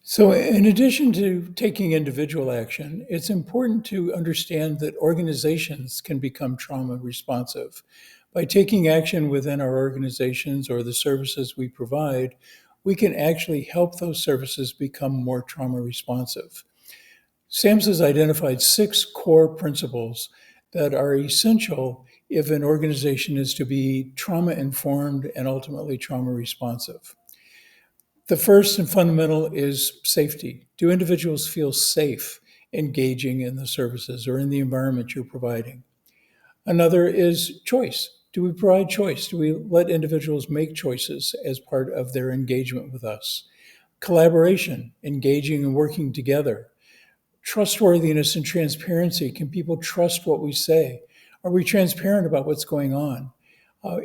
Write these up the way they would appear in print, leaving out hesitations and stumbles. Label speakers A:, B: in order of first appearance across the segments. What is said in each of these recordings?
A: So, in addition to taking individual action, it's important to understand that organizations can become trauma responsive. By taking action within our organizations or the services we provide, we can actually help those services become more trauma responsive. SAMS has identified 6 core principles that are essential if an organization is to be trauma informed and ultimately trauma responsive. The first and fundamental is safety. Do individuals feel safe engaging in the services or in the environment you're providing? Another is choice. Do we provide choice? Do we let individuals make choices as part of their engagement with us? Collaboration, engaging and working together. Trustworthiness and transparency. Can people trust what we say? Are we transparent about what's going on?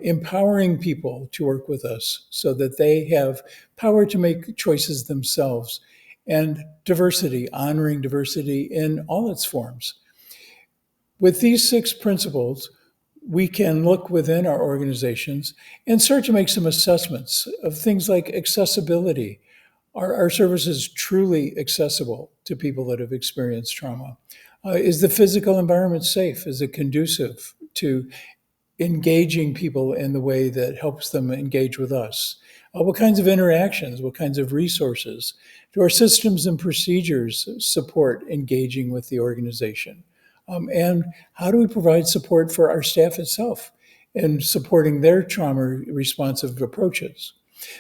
A: Empowering people to work with us so that they have power to make choices themselves. And diversity, honoring diversity in all its forms. With these 6 principles, we can look within our organizations and start to make some assessments of things like accessibility. Are our services truly accessible to people that have experienced trauma? Is the physical environment safe? Is it conducive to engaging people in the way that helps them engage with us? What kinds of interactions, what kinds of resources do our systems and procedures support engaging with the organization? And how do we provide support for our staff itself in supporting their trauma responsive approaches?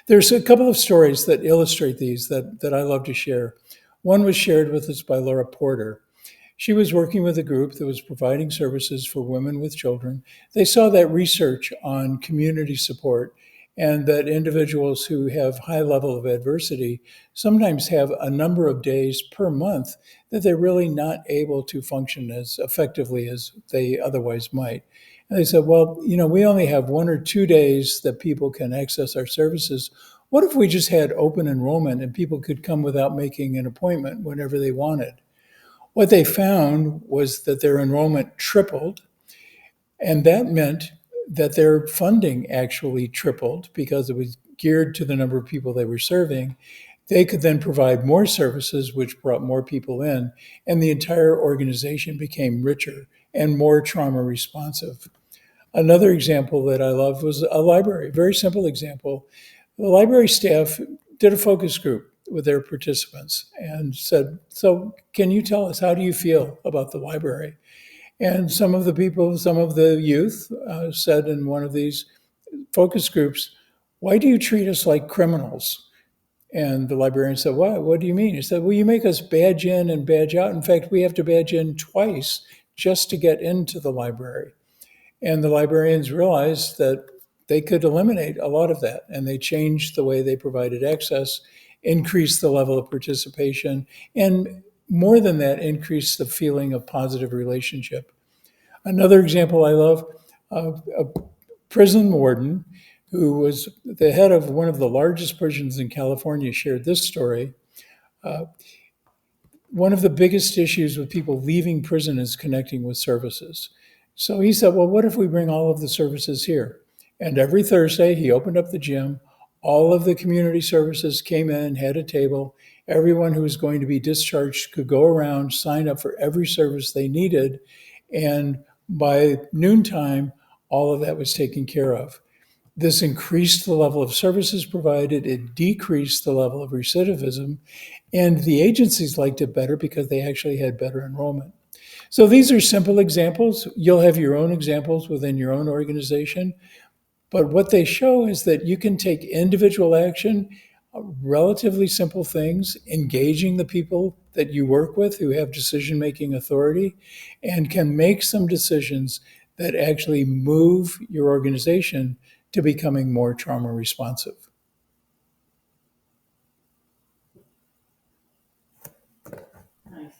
A: There's a couple of stories that illustrate these that I love to share. One was shared with us by Laura Porter. She was working with a group that was providing services for women with children. They saw that research on community support and that individuals who have high level of adversity sometimes have a number of days per month that they're really not able to function as effectively as they otherwise might. And they said, well, we only have 1 or 2 days that people can access our services. What if we just had open enrollment and people could come without making an appointment whenever they wanted? What they found was that their enrollment tripled, and that meant that their funding actually tripled because it was geared to the number of people they were serving. They could then provide more services, which brought more people in, and the entire organization became richer and more trauma responsive. Another example that I love was a library, a very simple example. The library staff did a focus group with their participants and said, so can you tell us, how do you feel about the library? And some of the people, some of the youth said in one of these focus groups, why do you treat us like criminals? And the librarian said, why? What do you mean? He said, well, you make us badge in and badge out. In fact, we have to badge in twice just to get into the library. And the librarians realized that they could eliminate a lot of that. And they changed the way they provided access, increased the level of participation, and more than that, increased the feeling of positive relationship. Another example I love, a prison warden who was the head of one of the largest prisons in California shared this story. One of the biggest issues with people leaving prison is connecting with services. So he said, well, what if we bring all of the services here? And every Thursday, he opened up the gym. All of the community services came in, had a table. Everyone who was going to be discharged could go around, sign up for every service they needed. And by noontime, all of that was taken care of. This increased the level of services provided, it decreased the level of recidivism, and the agencies liked it better because they actually had better enrollment. So these are simple examples. You'll have your own examples within your own organization, but what they show is that you can take individual action, relatively simple things, engaging the people that you work with who have decision-making authority, and can make some decisions that actually move your organization to becoming more trauma responsive.
B: Nice.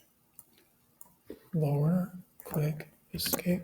A: Lower, click, escape.